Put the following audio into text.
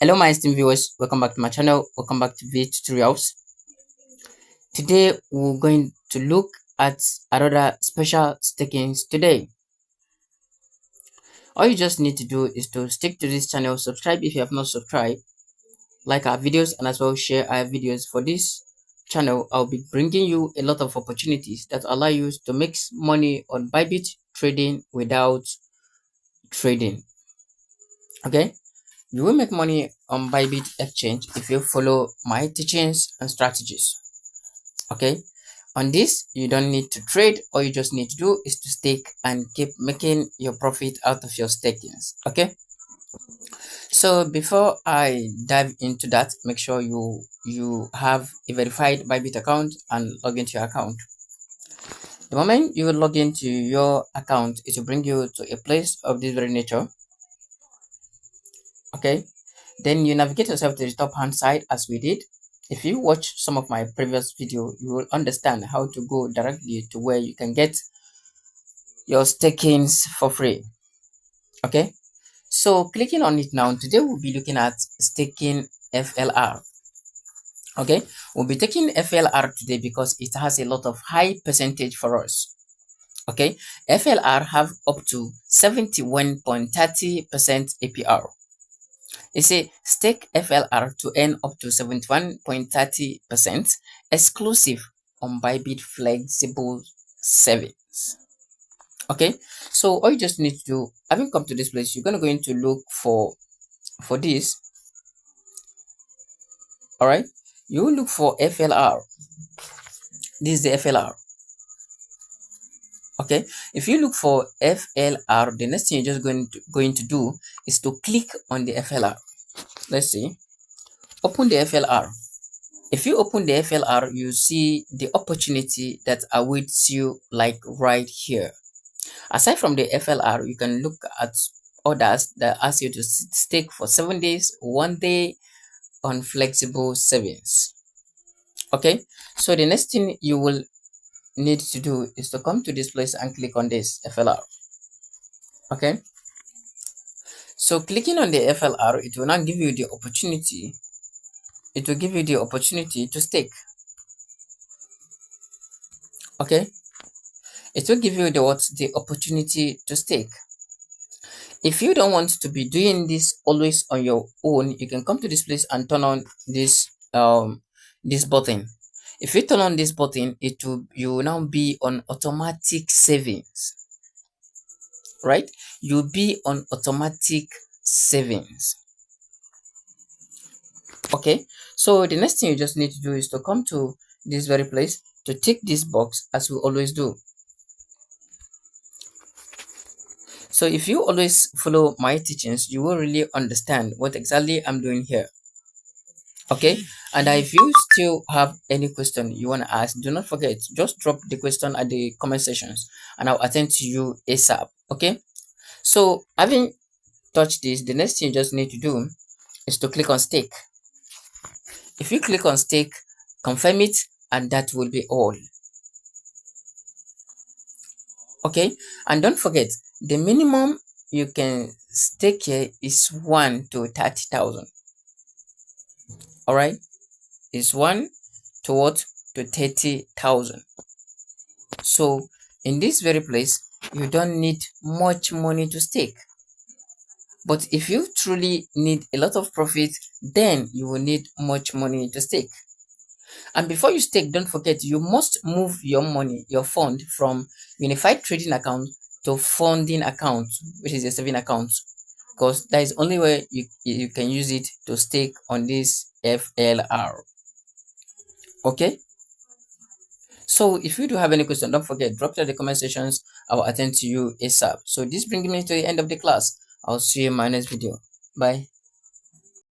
Hello my esteemed viewers, welcome back to my channel, welcome back to V Tutorials. Today we're going to look at another special stakings today. All you just need to do is to stick to this channel, subscribe if you have not subscribed, like our videos, and as well share our videos. For this channel, I'll be bringing you a lot of opportunities that allow you to make money on bybit trading without trading. Okay, you will make money on bybit exchange if you follow my teachings and strategies. Okay, on this you don't need to trade. All you just need to do is to stake and keep making your profit out of your stakings. Okay, so before I dive into that, make sure you have a verified bybit account and log into your account. The moment you log into your account, it will bring you to a place of this very nature. Okay, then you navigate yourself to the top hand side as we did. If you watch some of my previous video, you will understand how to go directly to where you can get your stakings for free. Okay, so clicking on it now, today we'll be looking at staking FLR. Okay, we'll be taking FLR today because it has a lot of high percentage for us. Okay, FLR have up to 71.30% APR. They say stake FLR to earn up to 71.30% exclusive on Bybit flexible savings. Okay, so all you just need to do, having come to this place, you're gonna go into look for this. All right, you will look for FLR. This is the FLR. Okay, if you look for FLR, the next thing you're just going to do is to click on the FLR. Let's see, open the FLR. If you open the FLR, you see the opportunity that awaits you, like right here. Aside from the FLR, you can look at others that ask you to stake for 7 days, 1 day on flexible savings. Okay, so the next thing you will need to do is to come to this place and click on this FLR. Okay, so clicking on the FLR, it will now give you the opportunity. It will give you the opportunity to stake. Okay, it will give you the opportunity to stake. If you don't want to be doing this always on your own, you can come to this place and turn on this this button. If you turn on this button, you will now be on automatic savings, right? You'll be on automatic savings. Okay, so the next thing you just need to do is to come to this very place to tick this box as we always do. So if you always follow my teachings, you will really understand what exactly I'm doing here. Okay, and if you still have any question you want to ask, do not forget, just drop the question at the comment sections and I'll attend to you ASAP. Okay, so having touched this, the next thing you just need to do is to click on stake. If you click on stake, confirm it, and that will be all. Okay, and don't forget, the minimum you can stake here is 1 to 30,000. All right, is 1 to what? To 30,000. So in this very place, you don't need much money to stake. But if you truly need a lot of profit, then you will need much money to stake. And before you stake, don't forget, you must move your money, your fund, from unified trading account to funding account, which is a saving account, because that is only way you can use it to stake on this FLR. Okay, so if you do have any question, don't forget, drop it in the comment sections. I will attend to you ASAP. So this brings me to the end of the class. I'll see you in my next video. Bye.